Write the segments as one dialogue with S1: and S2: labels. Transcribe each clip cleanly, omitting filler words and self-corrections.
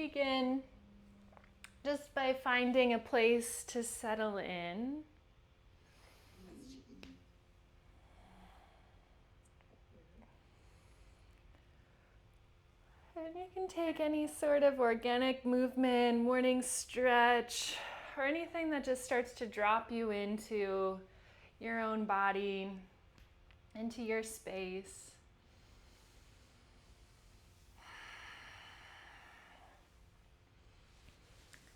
S1: begin just by finding a place to settle in. And you can take any sort of organic movement, morning stretch, or anything that just starts to drop you into your own body, into your space.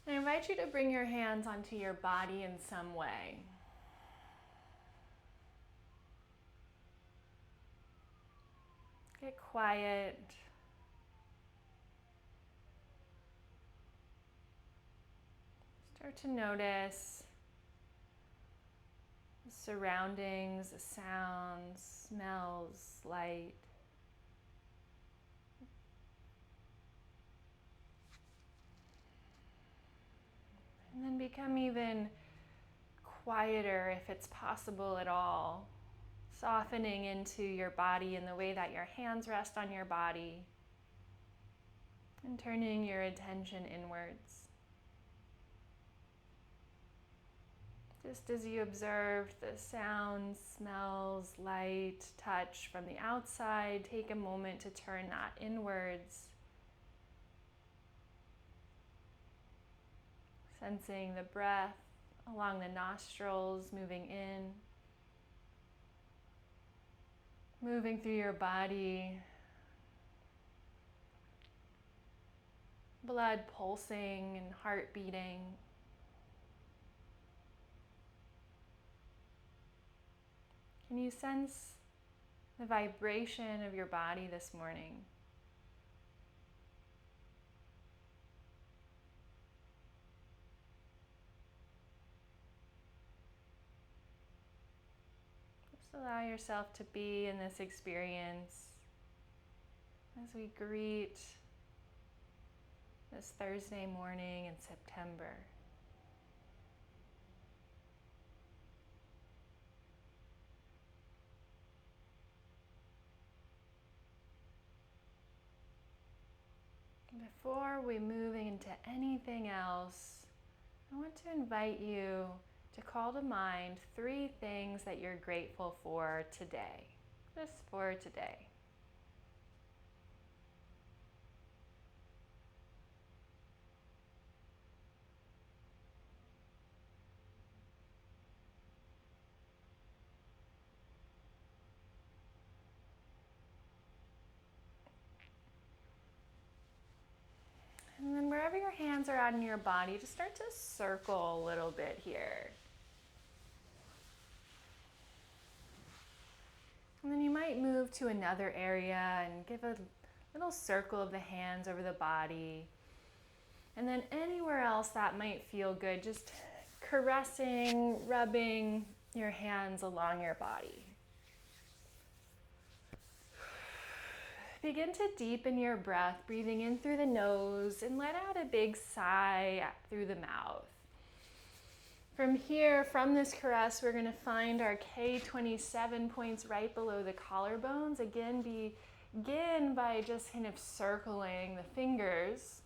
S1: I invite you to bring your hands onto your body in some way. Get quiet. Start to notice the surroundings, the sounds, smells, light. And then become even quieter if it's possible at all. Softening into your body in the way that your hands rest on your body. And turning your attention inwards. Just as you observe the sounds, smells, light, touch from the outside, take a moment to turn that inwards. Sensing the breath along the nostrils, moving in. Moving through your body. Blood pulsing and heart beating. Can you sense the vibration of your body this morning? Just allow yourself to be in this experience as we greet this Thursday morning in September. Before we move into anything else, I want to invite you to call to mind 3 things that you're grateful for today, just for today. And then wherever your hands are out in your body, just start to circle a little bit here. And then you might move to another area and give a little circle of the hands over the body. And then anywhere else that might feel good, just caressing, rubbing your hands along your body. Begin to deepen your breath, breathing in through the nose and let out a big sigh through the mouth. From here, from this caress, we're going to find our K27 points right below the collarbones. Again, begin by just kind of circling the fingers.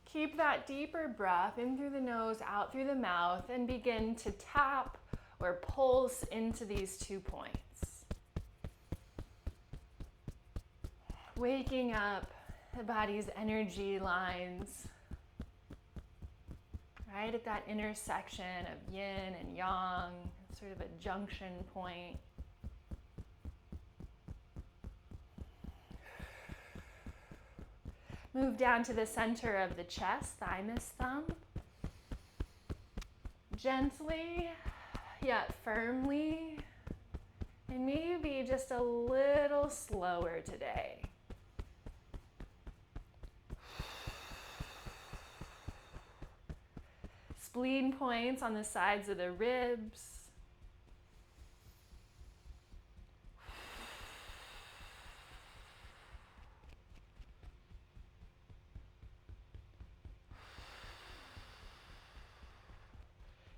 S1: Keep that deeper breath in through the nose, out through the mouth, and begin to tap or pulse into these 2 points. Waking up the body's energy lines, right at that intersection of yin and yang, sort of a junction point. Move down to the center of the chest, thymus, thumb. Gently, yet firmly, and maybe just a little slower today. Spleen points on the sides of the ribs.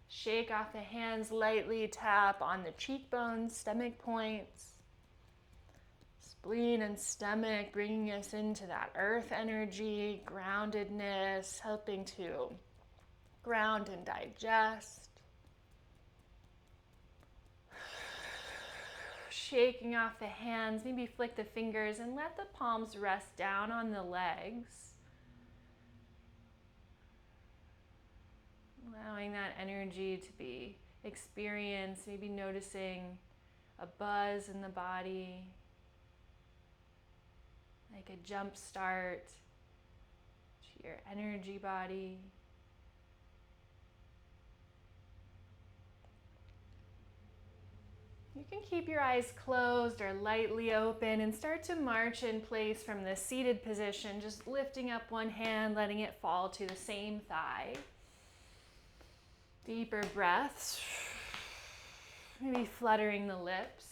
S1: Shake off the hands, lightly tap on the cheekbones, stomach points. spleen and stomach, bringing us into that earth energy, groundedness, helping to ground and digest. Shaking off the hands, maybe flick the fingers and let the palms rest down on the legs. Allowing that energy to be experienced, maybe noticing a buzz in the body, like a jump start to your energy body. You can keep your eyes closed or lightly open and start to march in place from the seated position, just lifting up one hand, letting it fall to the same thigh. Deeper breaths, maybe fluttering the lips.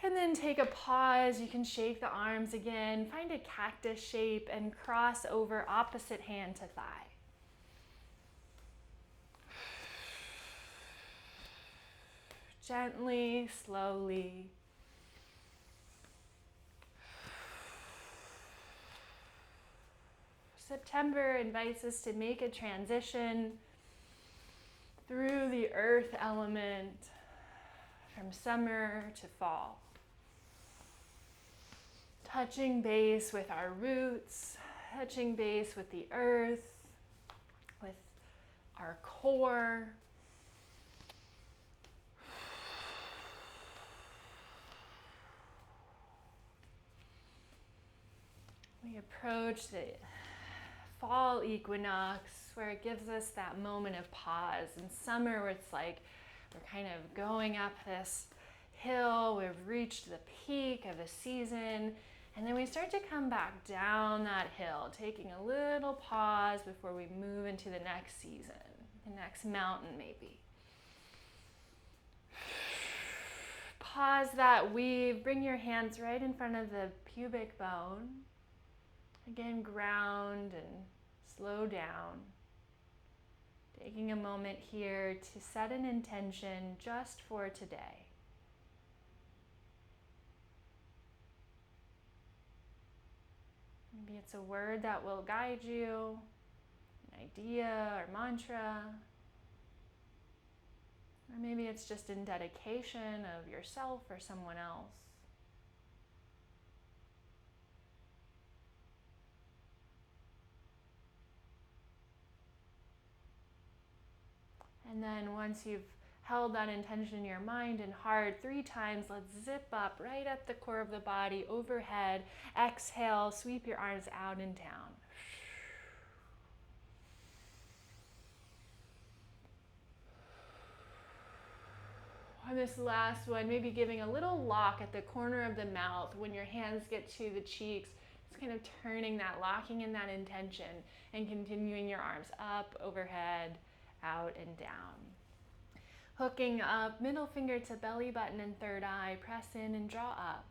S1: And then take a pause. You can shake the arms again, find a cactus shape and cross over opposite hand to thigh. Gently, slowly. September invites us to make a transition through the earth element from summer to fall. Touching base with our roots, touching base with the earth, with our core. We approach the fall equinox where it gives us that moment of pause. In summer where it's like we're kind of going up this hill, we've reached the peak of the season, and then we start to come back down that hill, taking a little pause before we move into the next season, the next mountain maybe. Pause that weave, bring your hands right in front of the pubic bone. Again, ground and slow down. Taking a moment here to set an intention just for today. Maybe it's a word that will guide you, an idea or mantra. Or maybe it's just in dedication of yourself or someone else. And then once you've held that intention in your mind and heart 3 times, let's zip up right up the core of the body, overhead. Exhale, sweep your arms out and down. On this last one, maybe giving a little lock at the corner of the mouth when your hands get to the cheeks. Just kind of turning that, locking in that intention and continuing your arms up, overhead, out and down. Hooking up, middle finger to belly button and third eye, press in and draw up.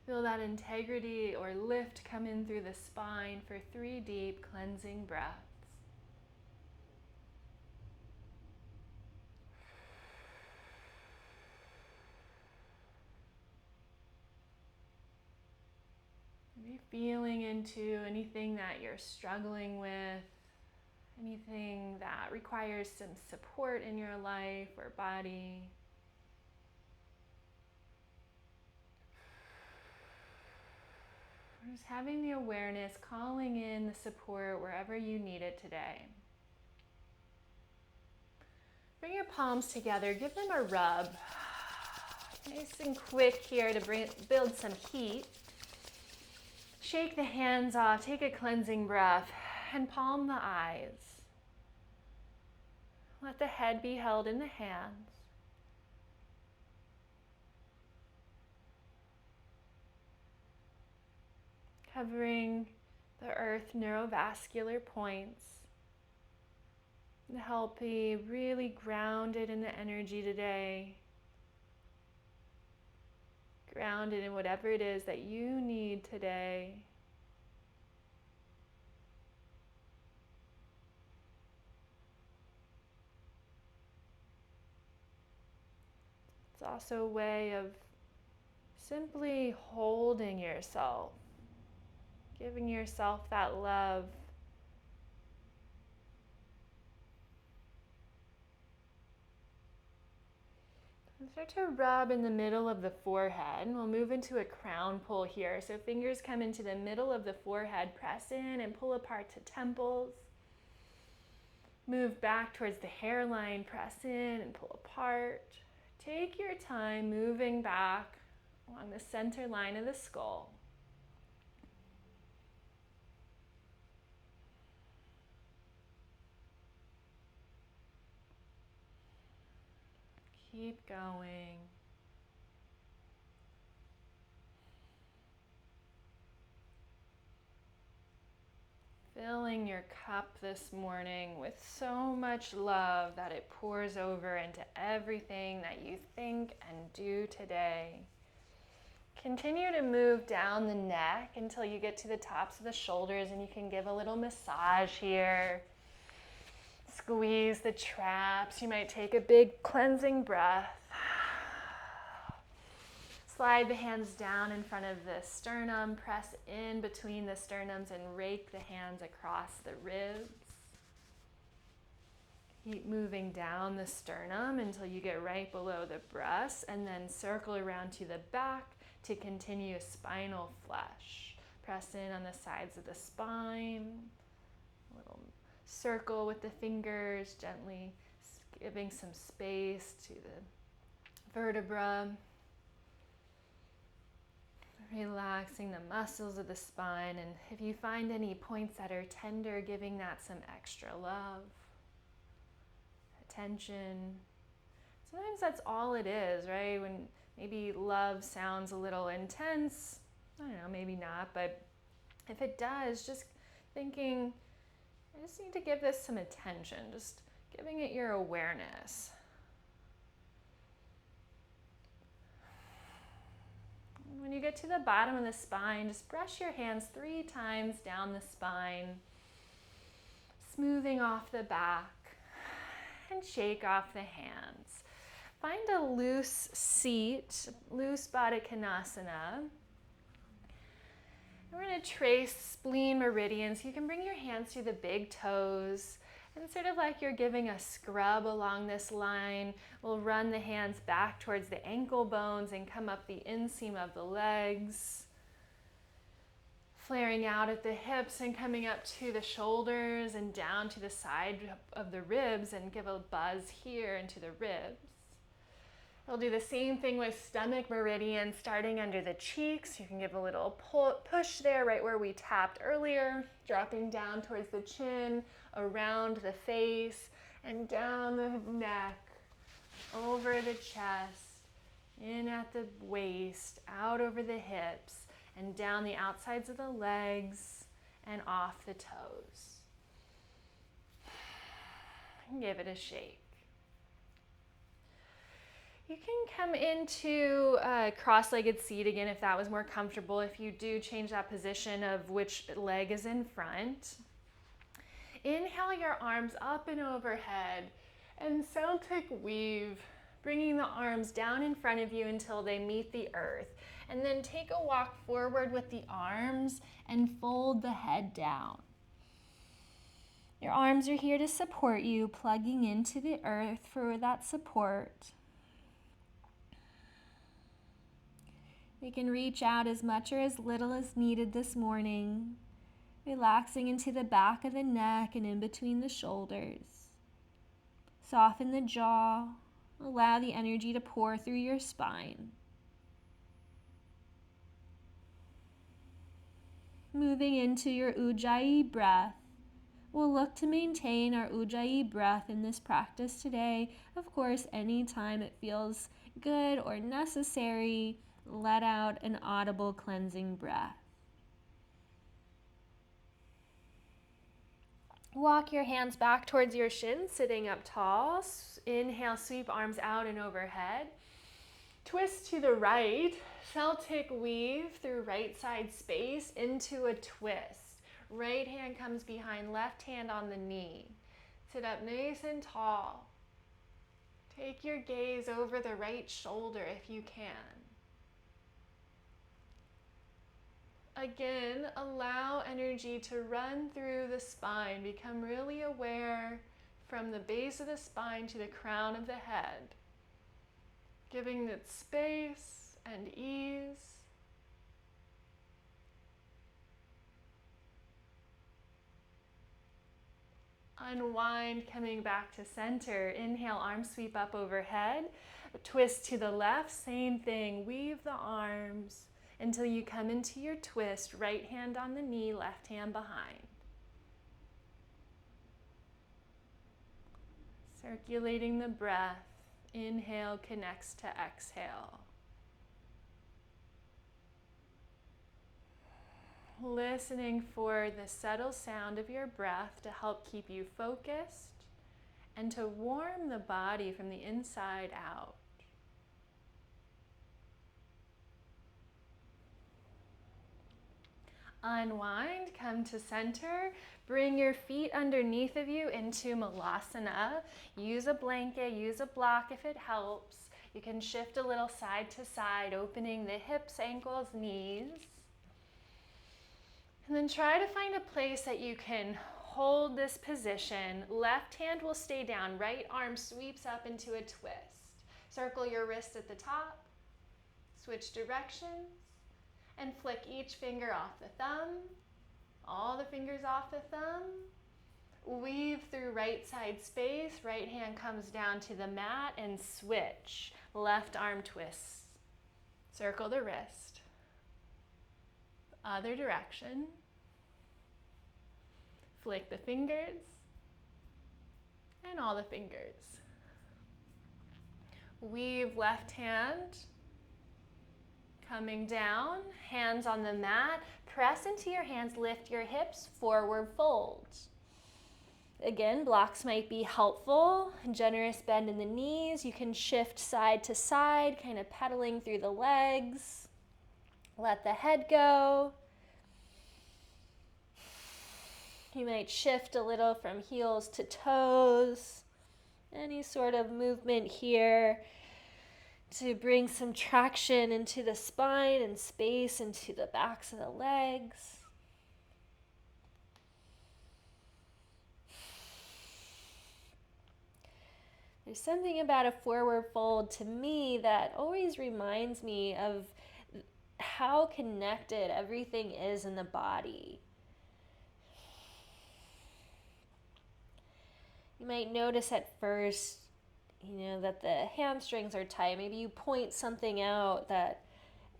S1: Feel that integrity or lift come in through the spine for 3 deep cleansing breaths. Maybe feeling into anything that you're struggling with, anything that requires some support in your life or body. Just having the awareness, calling in the support wherever you need it today. Bring your palms together, give them a rub. Nice and quick here to build some heat. Shake the hands off, take a cleansing breath, and palm the eyes. Let the head be held in the hands. Covering the earth neurovascular points. To help be really grounded in the energy today. Grounded in whatever it is that you need today. It's also a way of Simply holding yourself, giving yourself that love. And start to rub in the middle of the forehead. We'll move into a crown pull here. So fingers come into the middle of the forehead, press in and pull apart to temples. Move back towards the hairline, press in and pull apart. Take your time moving back along the center line of the skull. Keep going. Filling your cup this morning with so much love that it pours over into everything that you think and do today. Continue to move down the neck until you get to the tops of the shoulders, and you can give a little massage here. Squeeze the traps. You might take a big cleansing breath. Slide the hands down in front of the sternum. Press in between the sternums and rake the hands across the ribs. Keep moving down the sternum until you get right below the breast, and then circle around to the back to continue spinal flesh. Press in on the sides of the spine. A little circle with the fingers, gently giving some space to the vertebra. Relaxing the muscles of the spine, and if you find any points that are tender, giving that some extra love, attention. Sometimes that's all it is, right? When maybe love sounds a little intense, I don't know, maybe not, but if it does, just thinking, I just need to give this some attention, just giving it your awareness. When you get to the bottom of the spine, just brush your hands 3 times down the spine, smoothing off the back, and shake off the hands. Find a loose seat, loose Baddha Konasana. We're going to trace spleen meridians. You can bring your hands through the big toes, and sort of like you're giving a scrub along this line, we'll run the hands back towards the ankle bones and come up the inseam of the legs. Flaring out at the hips and coming up to the shoulders and down to the side of the ribs, and give a buzz here into the ribs. We'll do the same thing with stomach meridian, starting under the cheeks. You can give a little push there, right where we tapped earlier, dropping down towards the chin, around the face, and down the neck, over the chest, in at the waist, out over the hips, and down the outsides of the legs, and off the toes. And give it a shake. You can come into a cross-legged seat again if that was more comfortable. If you do, change that position of which leg is in front. Inhale your arms up and overhead, and Celtic weave, bringing the arms down in front of you until they meet the earth. And then take a walk forward with the arms and fold the head down. Your arms are here to support you, plugging into the earth for that support. We can reach out as much or as little as needed this morning, relaxing into the back of the neck and in between the shoulders. Soften the jaw, allow the energy to pour through your spine. Moving into your Ujjayi breath, we'll look to maintain our Ujjayi breath in this practice today. Of course, anytime it feels good or necessary, let out an audible cleansing breath. Walk your hands back towards your shins, sitting up tall. Inhale, sweep arms out and overhead. Twist to the right, Celtic weave through right side space into a twist. Right hand comes behind, left hand on the knee. Sit up nice and tall. Take your gaze over the right shoulder if you can. Again, allow energy to run through the spine. Become really aware from the base of the spine to the crown of the head, giving it space and ease. Unwind, coming back to center. Inhale, arms sweep up overhead. Twist to the left, same thing. Weave the arms until you come into your twist. Right hand on the knee, left hand behind. Circulating the breath. Inhale connects to exhale. Listening for the subtle sound of your breath to help keep you focused and to warm the body from the inside out. Unwind, come to center. Bring your feet underneath of you into Malasana. Use a blanket, use a block if it helps. You can shift a little side to side, opening the hips, ankles, knees. And then try to find a place that you can hold this position. Left hand will stay down, right arm sweeps up into a twist. Circle your wrist at the top, switch directions, and flick each finger off the thumb, all the fingers off the thumb. Weave through right side space, right hand comes down to the mat and switch. Left arm twists. Circle the wrist. Other direction. Flick the fingers and all the fingers. Weave left hand coming down, hands on the mat. Press into your hands, lift your hips, forward fold. Again, blocks might be helpful. Generous bend in the knees. You can shift side to side, kind of pedaling through the legs. Let the head go. You might shift a little from heels to toes. Any sort of movement here to bring some traction into the spine and space into the backs of the legs. There's something about a forward fold to me that always reminds me of how connected everything is in the body. You might notice at first, that the hamstrings are tight. Maybe you point something out that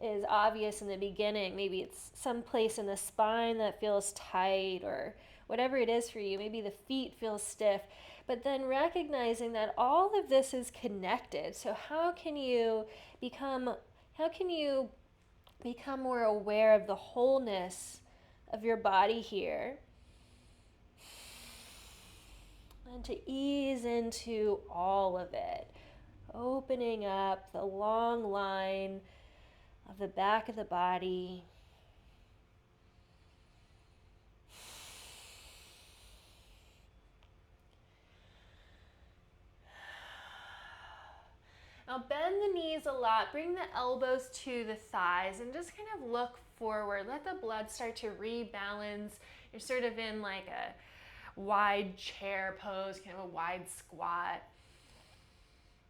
S1: is obvious in the beginning. Maybe it's some place in the spine that feels tight, or whatever it is for you. Maybe the feet feel stiff. But then recognizing that all of this is connected. So how can you become more aware of the wholeness of your body here? And to ease into all of it, opening up the long line of the back of the body. Now bend the knees a lot, bring the elbows to the thighs, and just kind of look forward. Let the blood start to rebalance. You're sort of in like a wide chair pose, kind of a wide squat.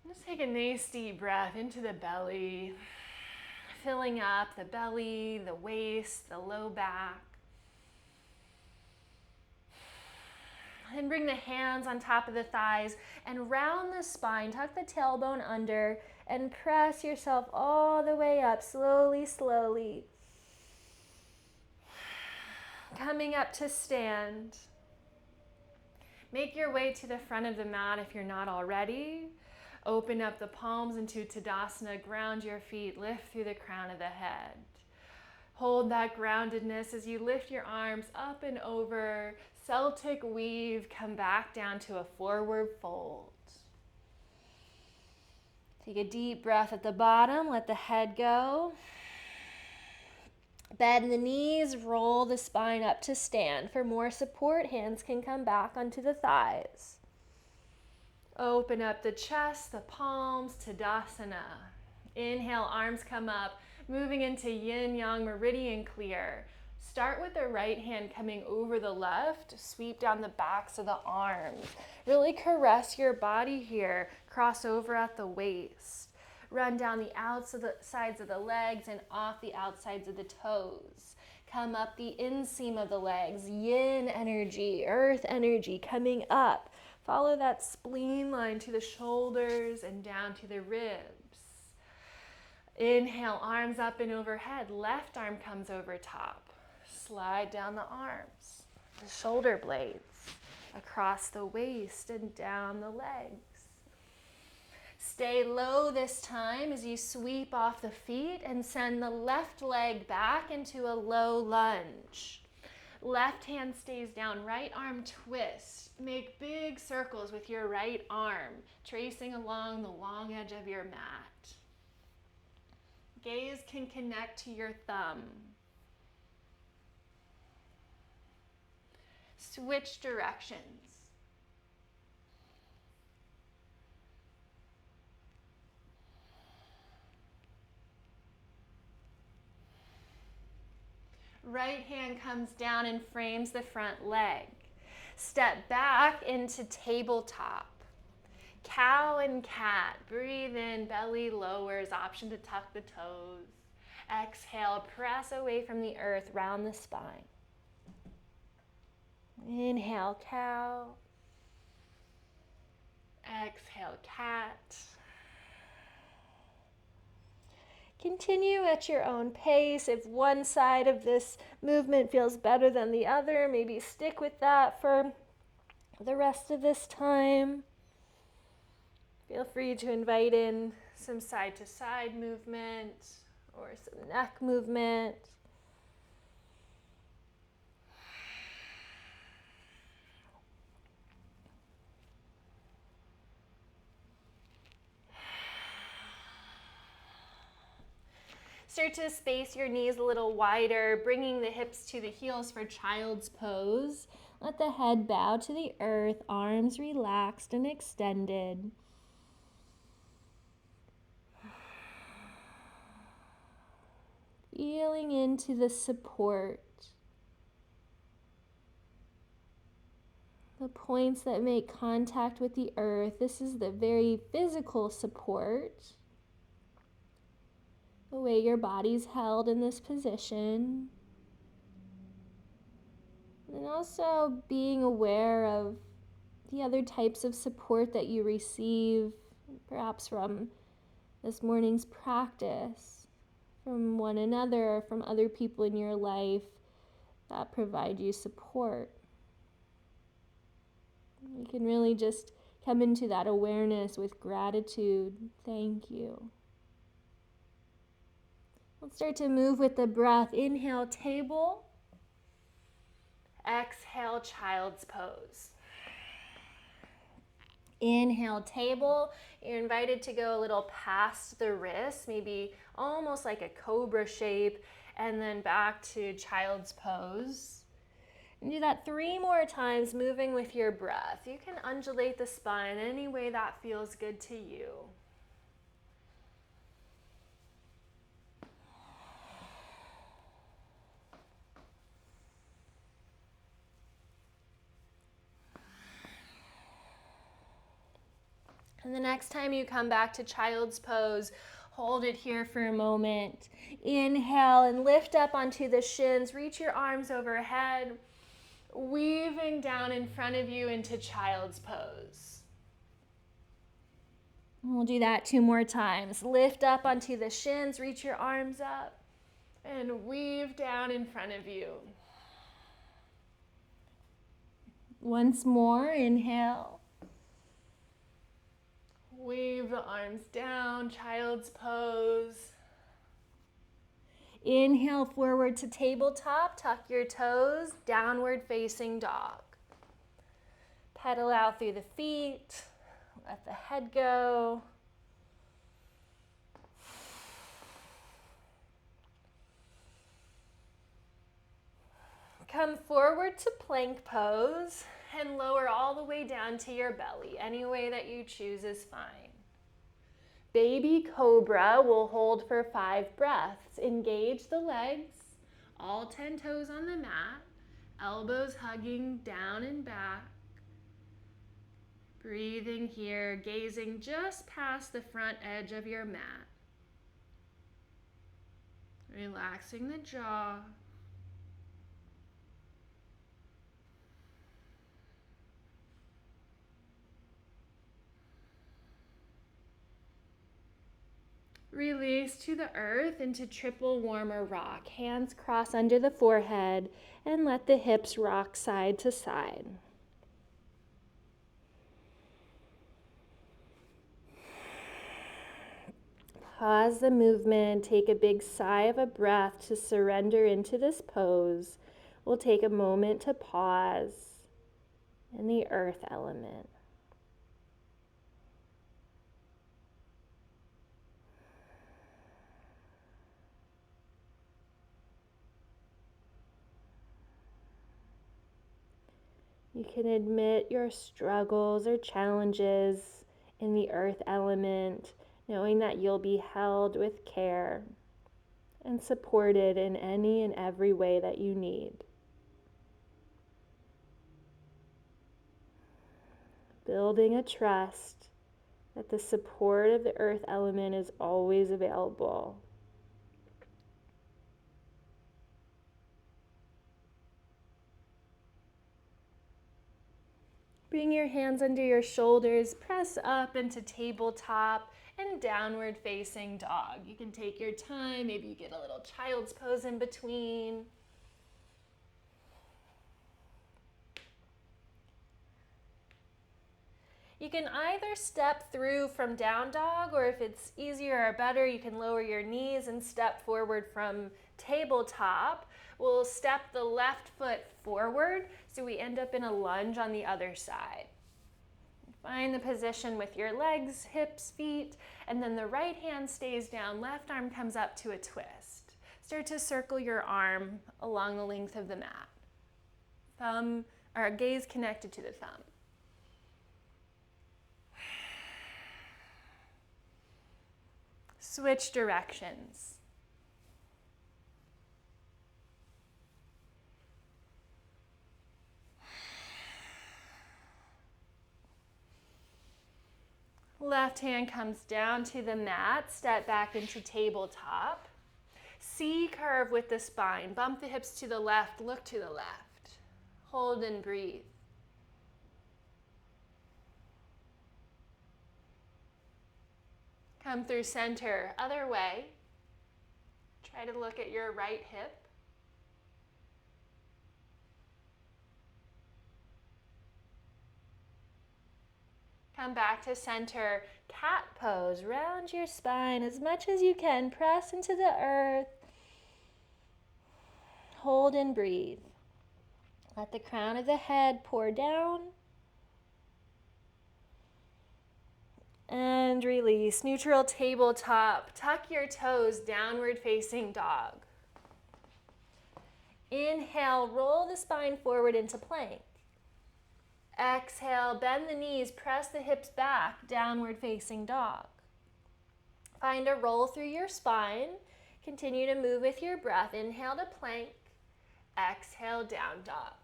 S1: Just take a nice deep breath into the belly, filling up the belly, the waist, the low back. And bring the hands on top of the thighs and round the spine. Tuck the tailbone under and press yourself all the way up, slowly, slowly. Coming up to stand. Make your way to the front of the mat if you're not already. Open up the palms into Tadasana, ground your feet, lift through the crown of the head. Hold that groundedness as you lift your arms up and over. Celtic weave, come back down to a forward fold. Take a deep breath at the bottom, let the head go. Bend the knees, roll the spine up to stand. For more support, hands can come back onto the thighs. Open up the chest, the palms, Tadasana. Inhale, arms come up, moving into yin-yang meridian clear. Start with the right hand coming over the left, sweep down the backs of the arms. Really caress your body here, cross over at the waist. Run down the outsides of the legs and off the outsides of the toes. Come up the inseam of the legs, yin energy, earth energy coming up. Follow that spleen line to the shoulders and down to the ribs. Inhale, arms up and overhead. Left arm comes over top. Slide down the arms, the shoulder blades, across the waist and down the legs. Stay low this time as you sweep off the feet and send the left leg back into a low lunge. Left hand stays down, right arm twist. Make big circles with your right arm, tracing along the long edge of your mat. Gaze can connect to your thumb. Switch directions. Right hand comes down and frames the front leg. Step back into tabletop. Cow and cat. Breathe in, belly lowers, option to tuck the toes. Exhale, press away from the earth, round the spine. Inhale, cow. Exhale, cat. Continue at your own pace. If one side of this movement feels better than the other, maybe stick with that for the rest of this time. Feel free to invite in some side-to-side movement or some neck movement. Start to space your knees a little wider, bringing the hips to the heels for child's pose. Let the head bow to the earth, arms relaxed and extended. Feeling into the support. The points that make contact with the earth. This is the very physical support. The way your body's held in this position. And also being aware of the other types of support that you receive, perhaps from this morning's practice, from one another, from other people in your life that provide you support. You can really just come into that awareness with gratitude. Thank you. Let's start to move with the breath. Inhale, table. Exhale, child's pose. Inhale, table. You're invited to go a little past the wrists, maybe almost like a cobra shape, and then back to child's pose. And do that 3 more times, moving with your breath. You can undulate the spine any way that feels good to you. And the next time you come back to child's pose, hold it here for a moment. Inhale and lift up onto the shins. Reach your arms overhead, weaving down in front of you into child's pose. We'll do that 2 more times. Lift up onto the shins, reach your arms up, and weave down in front of you. Once more, inhale. Weave the arms down, child's pose. Inhale, forward to tabletop, tuck your toes, downward facing dog. Pedal out through the feet, let the head go. Come forward to plank pose and lower all the way down to your belly. Any way that you choose is fine. Baby Cobra will hold for 5 breaths. Engage the legs, all 10 toes on the mat, elbows hugging down and back. Breathing here, gazing just past the front edge of your mat. Relaxing the jaw. Release to the earth into triple warmer rock. Hands cross under the forehead and let the hips rock side to side. Pause the movement. Take a big sigh of a breath to surrender into this pose. We'll take a moment to pause in the earth element. You can admit your struggles or challenges in the earth element, knowing that you'll be held with care and supported in any and every way that you need. Building a trust that the support of the earth element is always available. Bring your hands under your shoulders, press up into tabletop and downward facing dog. You can take your time, maybe you get a little child's pose in between. You can either step through from down dog, or if it's easier or better, you can lower your knees and step forward from tabletop. We'll step the left foot forward, so we end up in a lunge on the other side. Find the position with your legs, hips, feet, and then the right hand stays down, left arm comes up to a twist. Start to circle your arm along the length of the mat. Thumb, or gaze connected to the thumb. Switch directions. Left hand comes down to the mat, step back into tabletop. C curve with the spine, bump the hips to the left, look to the left. Hold and breathe. Come through center, other way. Try to look at your right hip. Come back to center, cat pose. Round your spine as much as you can. Press into the earth. Hold and breathe. Let the crown of the head pour down. And release. Neutral tabletop. Tuck your toes, downward facing dog. Inhale, roll the spine forward into plank. Exhale, bend the knees, press the hips back, downward facing dog. Find a roll through your spine. Continue to move with your breath. Inhale to plank. Exhale, down dog.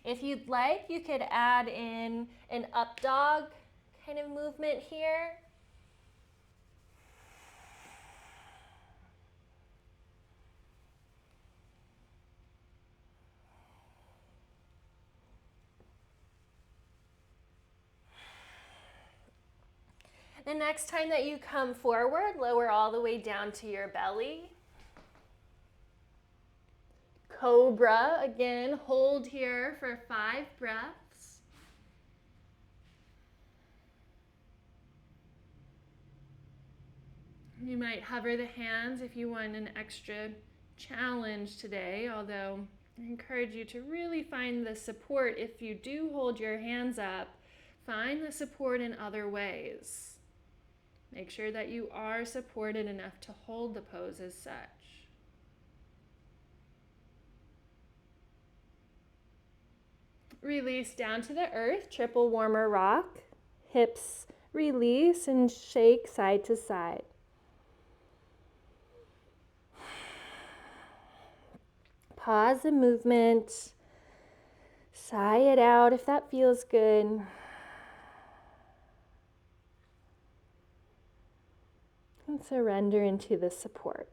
S1: If you'd like, you could add in an up dog kind of movement here. The next time that you come forward, lower all the way down to your belly. Cobra, again, hold here for 5 breaths. You might hover the hands if you want an extra challenge today, although I encourage you to really find the support. If you do hold your hands up, find the support in other ways. Make sure that you are supported enough to hold the pose as such. Release down to the earth, triple warmer rock. Hips release and shake side to side. pause the movement. Sigh it out if that feels good. And surrender into the support.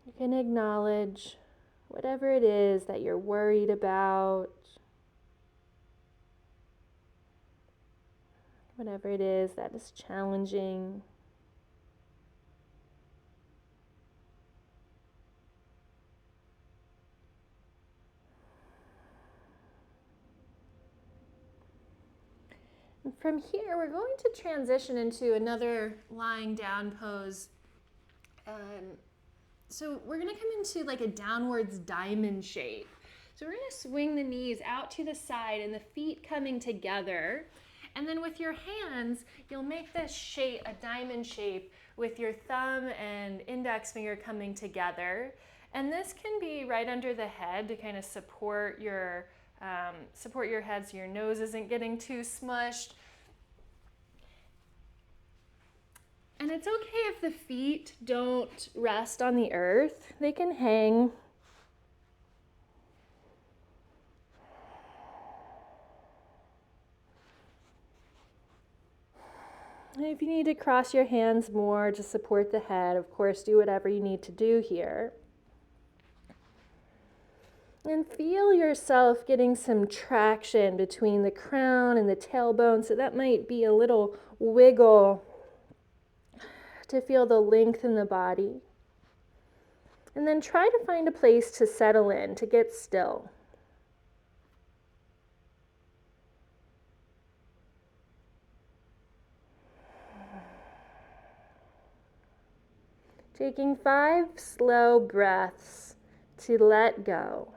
S1: You can acknowledge whatever it is that you're worried about, whatever it is that is challenging. And from here, we're going to transition into another lying down pose. So we're going to come into like a downwards diamond shape. So we're going to swing the knees out to the side and the feet coming together. And then with your hands, you'll make this shape, a diamond shape, with your thumb and index finger coming together. And this can be right under the head to kind of support your head so your nose isn't getting too smushed. And it's okay if the feet don't rest on the earth. They can hang. And if you need to cross your hands more to support the head, of course, do whatever you need to do here. And feel yourself getting some traction between the crown and the tailbone. So that might be a little wiggle to feel the length in the body. And then try to find a place to settle in, to get still. Taking 5 slow breaths to let go.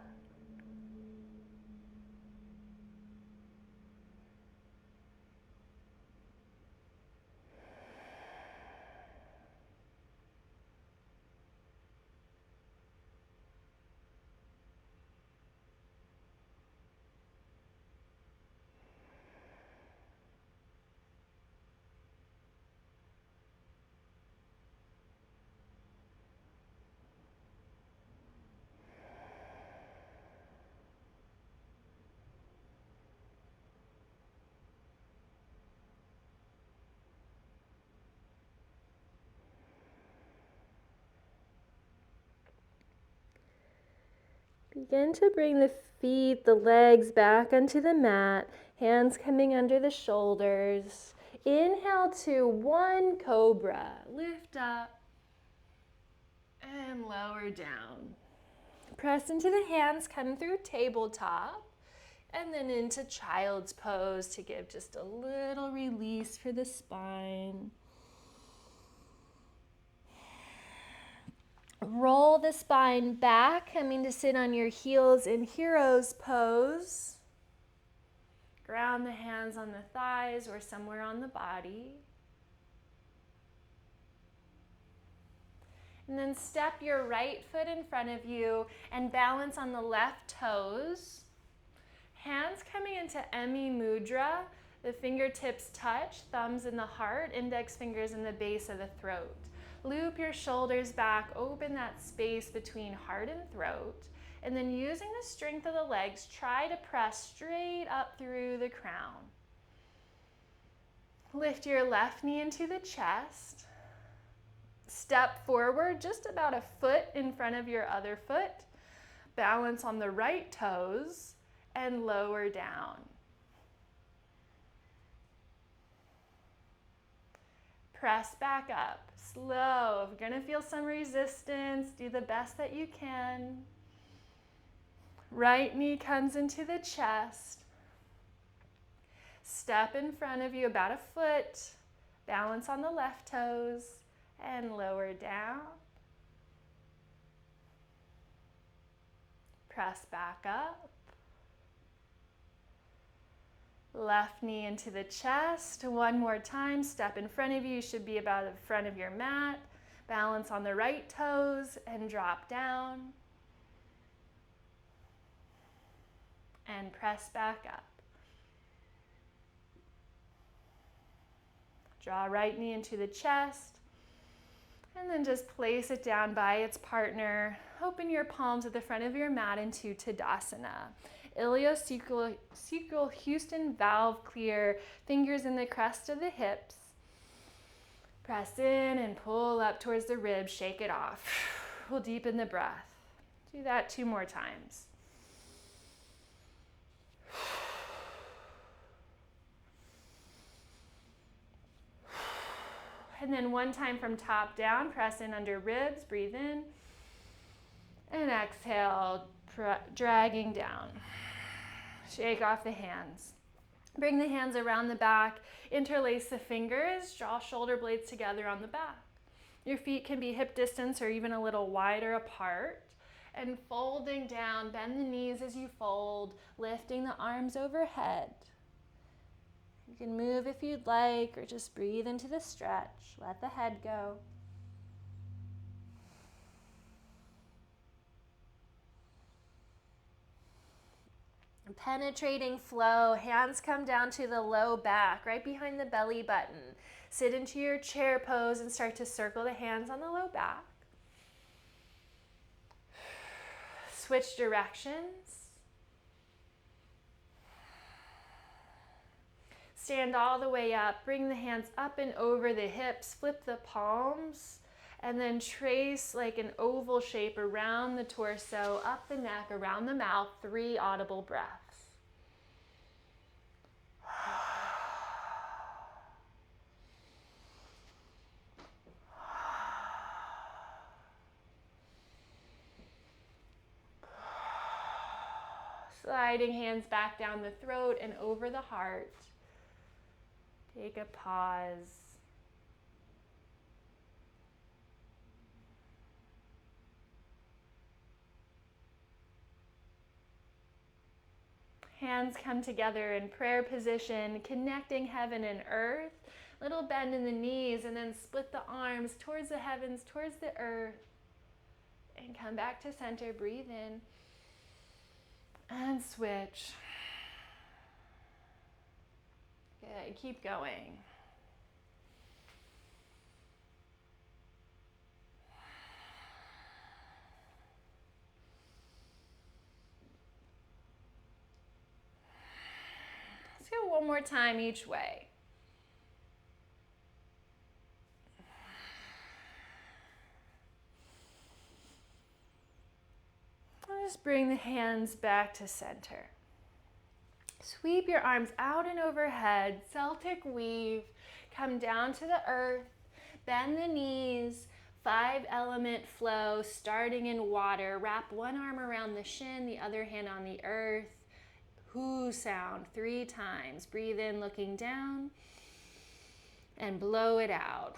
S1: Begin to bring the feet, the legs back onto the mat, hands coming under the shoulders. Inhale to 1 Cobra. Lift up and lower down. Press into the hands, come through tabletop, and then into child's pose to give just a little release for the spine. Roll the spine back, coming to sit on your heels in hero's pose. Ground the hands on the thighs or somewhere on the body. And then step your right foot in front of you and balance on the left toes. Hands coming into EMYoga. The fingertips touch, thumbs in the heart, index fingers in the base of the throat. Loop your shoulders back, open that space between heart and throat, and then using the strength of the legs, try to press straight up through the crown. Lift your left knee into the chest. Step forward just about a foot in front of your other foot. Balance on the right toes and lower down. Press back up. Slow. If you're going to feel some resistance, do the best that you can. Right knee comes into the chest. Step in front of you about a foot. Balance on the left toes and lower down. Press back up. Left knee into the chest. One more time. Step in front of you. You should be about the front of your mat. Balance on the right toes and drop down. And press back up. Draw right knee into the chest. then just place it down by its partner. Open your palms at the front of your mat into Tadasana. Iliosacral Houston valve clear, fingers in the crest of the hips. Press in and pull up towards the ribs, shake it off. We'll deepen the breath. Do that 2 more times. And then 1 time from top down, press in under ribs, breathe in. And exhale, dragging down. Shake off the hands. Bring the hands around the back, interlace the fingers, draw shoulder blades together on the back. Your feet can be hip distance or even a little wider apart. And folding down, bend the knees as you fold, lifting the arms overhead. You can move if you'd like, or just breathe into the stretch. Let the head go. Penetrating flow, hands come down to the low back, right behind the belly button. Sit into your chair pose and start to circle the hands on the low back. Switch directions. Stand all the way up, bring the hands up and over the hips, flip the palms, and then trace like an oval shape around the torso, up the neck, around the mouth, 3 audible breaths. Sliding hands back down the throat and over the heart. Take a pause. Hands come together in prayer position, connecting heaven and earth. Little bend in the knees and then split the arms towards the heavens, towards the earth. And come back to center, breathe in. And switch. Good, keep going. Let's go one more time each way. Just bring the hands back to center. Sweep your arms out and overhead, Celtic weave, come down to the earth, bend the knees, 5-element flow, starting in water. Wrap one arm around the shin, the other hand on the earth. Whoo sound 3 times. Breathe in, looking down, and blow it out.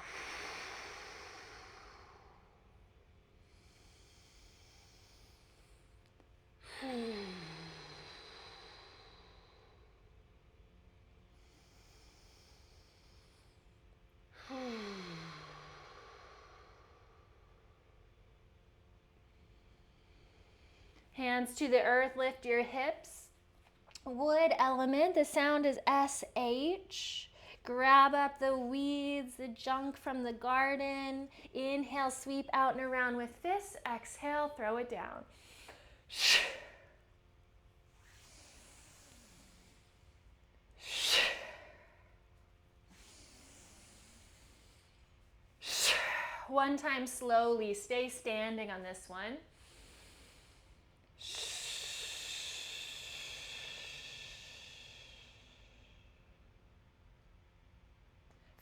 S1: Hands to the earth, lift your hips. Wood element, the sound is SH. Grab up the weeds, the junk from the garden. Inhale, sweep out and around with fists. Exhale, throw it down. One time slowly, stay standing on this one.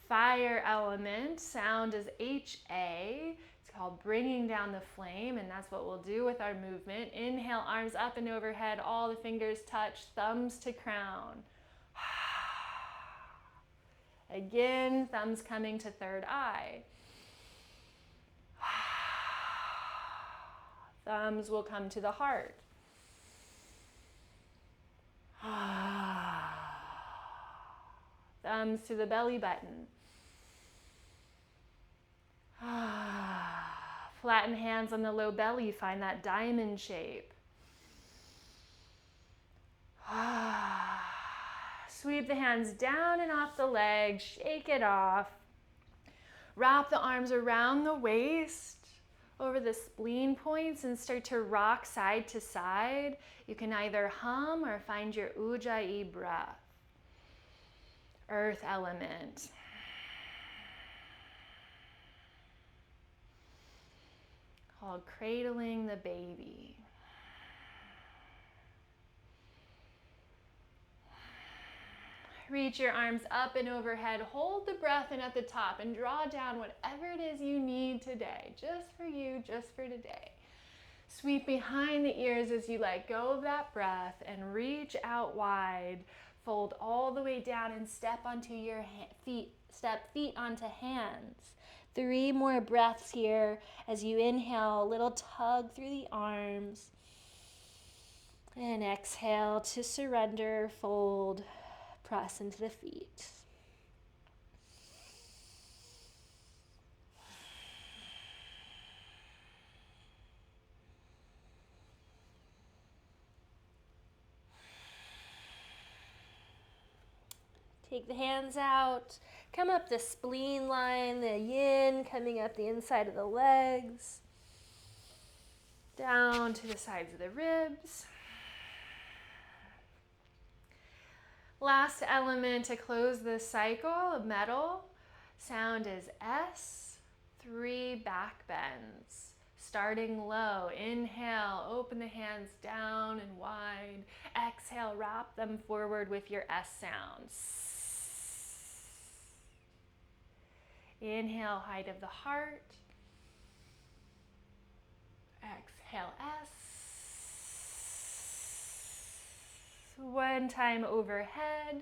S1: Fire element, sound is HA. It's called bringing down the flame, and that's what we'll do with our movement. Inhale, arms up and overhead, all the fingers touch, thumbs to crown. Again, thumbs coming to third eye. Thumbs will come to the heart. Thumbs to the belly button. Flatten hands on the low belly, find that diamond shape. Sweep the hands down and off the legs, shake it off. Wrap the arms around the waist, over the spleen points, and start to rock side to side. You can either hum or find your ujjayi breath. Earth element. Called cradling the baby. Reach your arms up and overhead. Hold the breath in at the top and draw down whatever it is you need today. Just for you, just for today. Sweep behind the ears as you let go of that breath and reach out wide. Fold all the way down and step onto your feet. Step feet onto hands. 3 more breaths here as you inhale, a little tug through the arms. And exhale to surrender, fold. Press into the feet. Take the hands out. Come up the spleen line, the yin, coming up the inside of the legs. Down to the sides of the ribs. Last element to close this cycle of metal. Sound is S, 3 back bends. Starting low, inhale, open the hands down and wide. Exhale, wrap them forward with your S sound. Inhale, height of the heart. Exhale, S. One time overhead.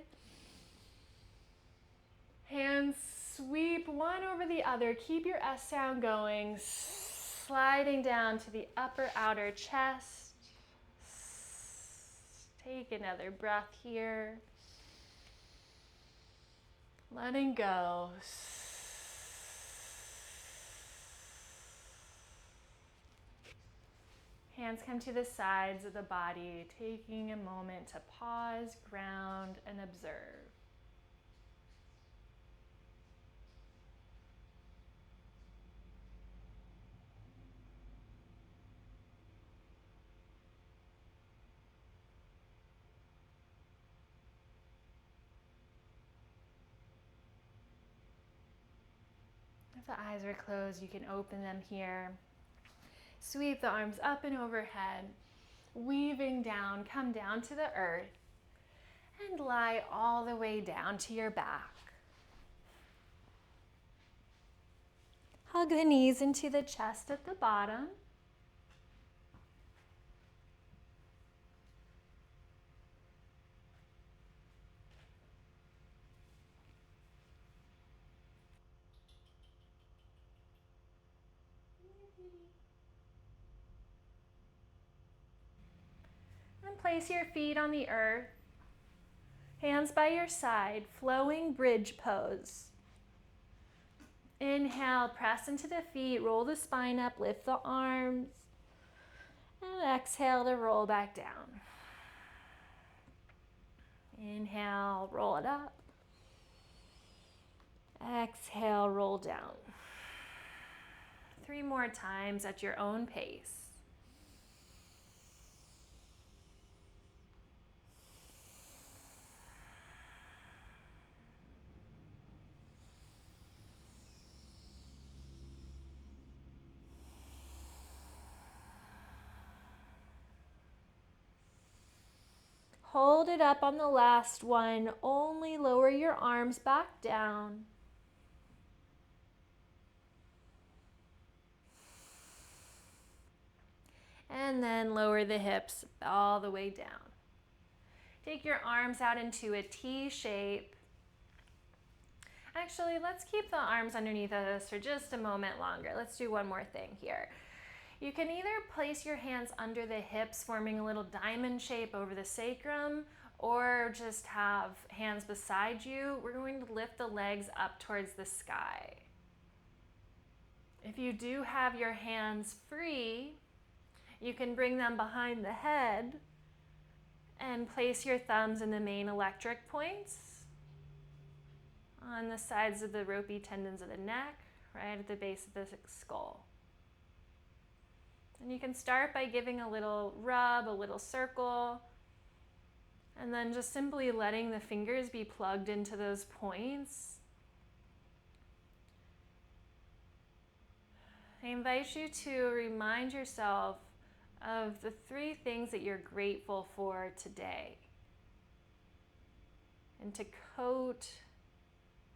S1: Hands sweep one over the other. Keep your S sound going. Sliding down to the upper outer chest. Take another breath here. Letting go. Hands come to the sides of the body, taking a moment to pause, ground, and observe. If the eyes are closed, you can open them here. Sweep the arms up and overhead, weaving down, come down to the earth, and lie all the way down to your back. Hug the knees into the chest at the bottom. And place your feet on the earth, hands by your side, flowing bridge pose. Inhale, press into the feet, roll the spine up, lift the arms, and exhale to roll back down. Inhale, roll it up. Exhale, roll down. 3 more times at your own pace. Hold it up on the last one. Only lower your arms back down. And then lower the hips all the way down. Take your arms out into a T shape. Actually, let's keep the arms underneath us for just a moment longer. Let's do one more thing here. You can either place your hands under the hips, forming a little diamond shape over the sacrum, or just have hands beside you. We're going to lift the legs up towards the sky. If you do have your hands free, you can bring them behind the head and place your thumbs in the main electric points on the sides of the ropey tendons of the neck, right at the base of the skull. And you can start by giving a little rub, a little circle, and then just simply letting the fingers be plugged into those points. I invite you to remind yourself of the 3 things that you're grateful for today, and to coat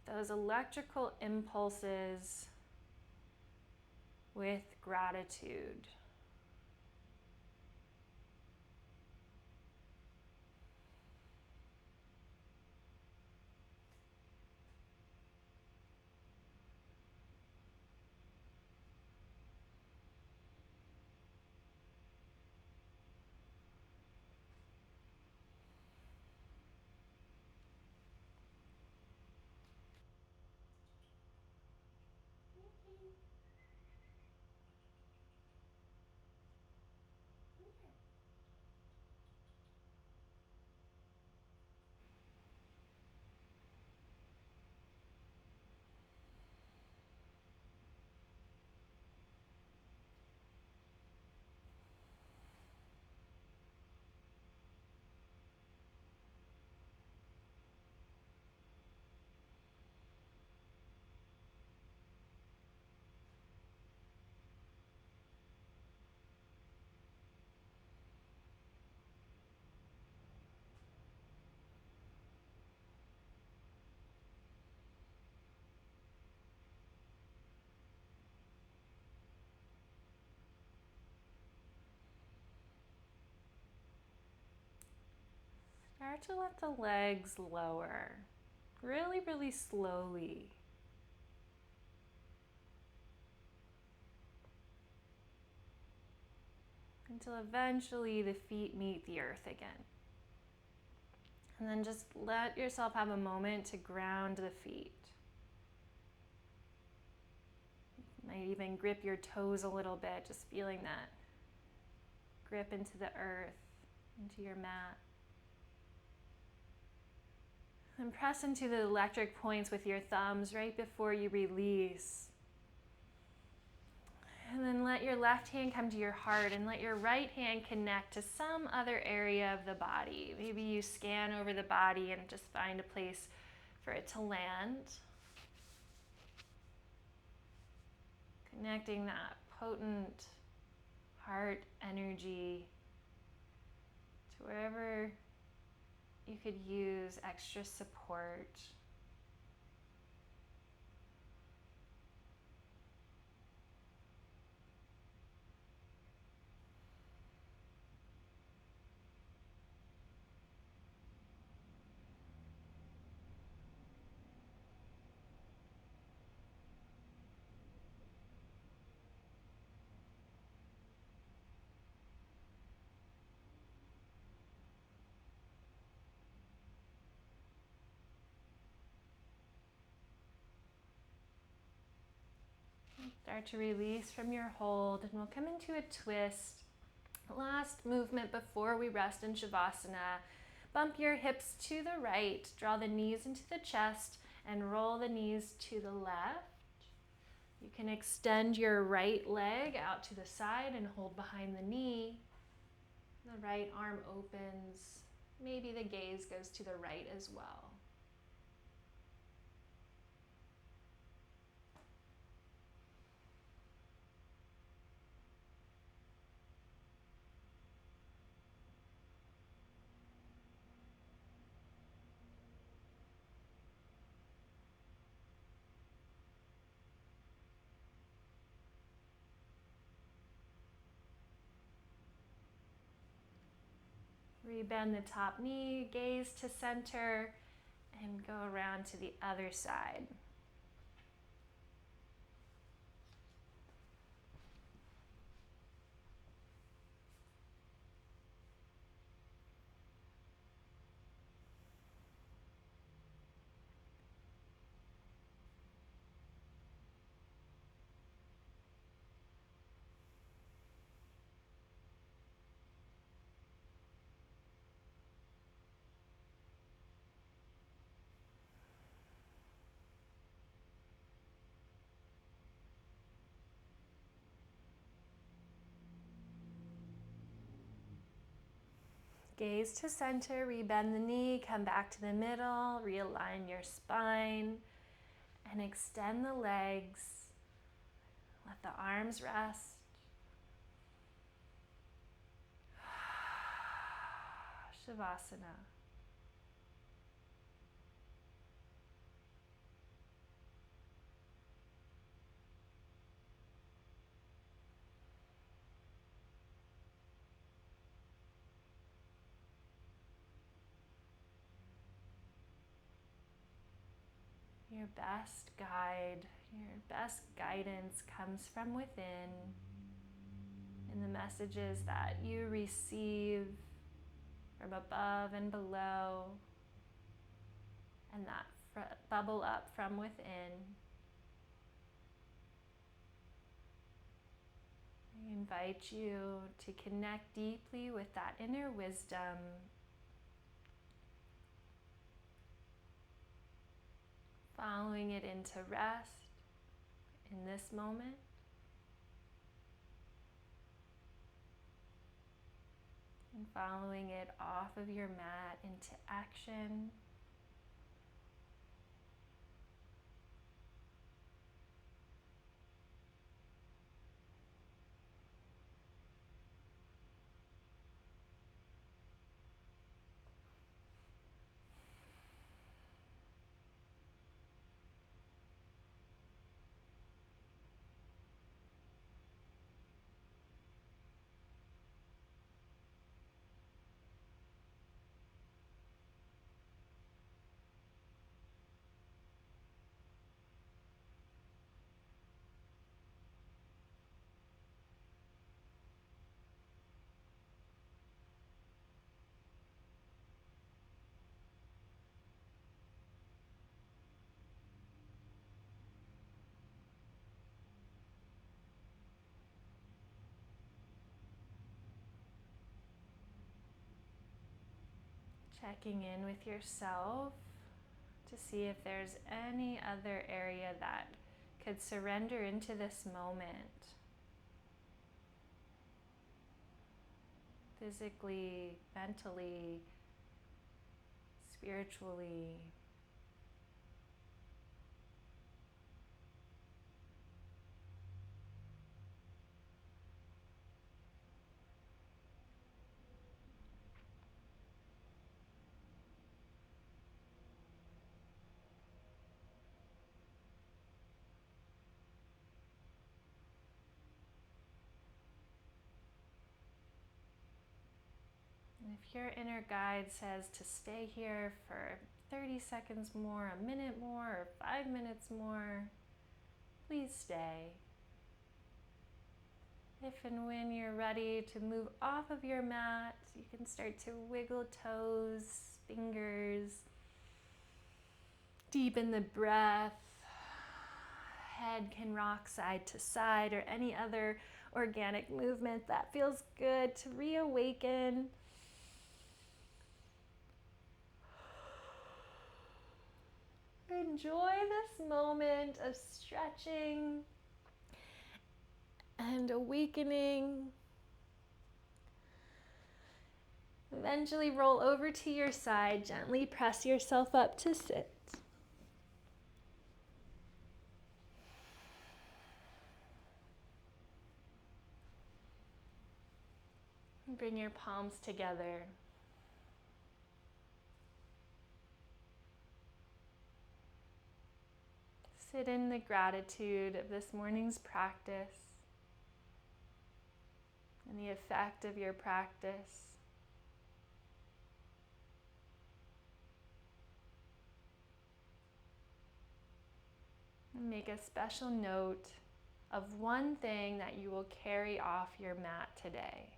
S1: those electrical impulses with gratitude. Start to let the legs lower, really, really slowly. Until eventually the feet meet the earth again. And then just let yourself have a moment to ground the feet. You might even grip your toes a little bit, just feeling that grip into the earth, into your mat. And press into the electric points with your thumbs right before you release. And then let your left hand come to your heart and let your right hand connect to some other area of the body. Maybe you scan over the body and just find a place for it to land. Connecting that potent heart energy to wherever you could use extra support. Start to release from your hold, and we'll come into a twist. Last movement before we rest in Savasana. Bump your hips to the right, draw the knees into the chest, and roll the knees to the left. You can extend your right leg out to the side and hold behind the knee. The right arm opens. Maybe the gaze goes to the right as well. Rebend the top knee, gaze to center, and go around to the other side. Gaze to center, rebend the knee, come back to the middle, realign your spine, and extend the legs. Let the arms rest. Savasana. Your best guide, your best guidance comes from within in the messages that you receive from above and below, and that bubble up from within. I invite you to connect deeply with that inner wisdom, following it into rest in this moment. And following it off of your mat into action. Checking in with yourself to see if there's any other area that could surrender into this moment. Physically, mentally, spiritually. And if your inner guide says to stay here for 30 seconds more, a minute more, or 5 minutes more, please stay. If and when you're ready to move off of your mat, you can start to wiggle toes, fingers, deepen the breath. Head can rock side to side, or any other organic movement that feels good to reawaken. Enjoy this moment of stretching and awakening. Eventually roll over to your side, gently press yourself up to sit. Bring your palms together. Sit in the gratitude of this morning's practice and the effect of your practice. And make a special note of one thing that you will carry off your mat today.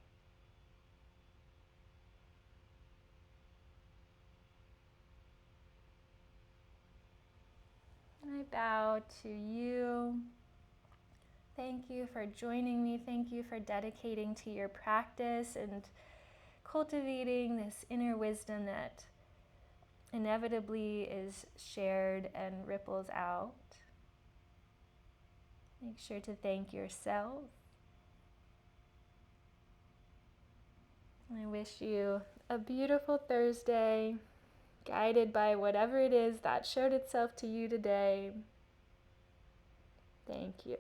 S1: I bow to you. Thank you for joining me. Thank you for dedicating to your practice and cultivating this inner wisdom that inevitably is shared and ripples out. Make sure to thank yourself. I wish you a beautiful Thursday, guided by whatever it is that showed itself to you today. Thank you.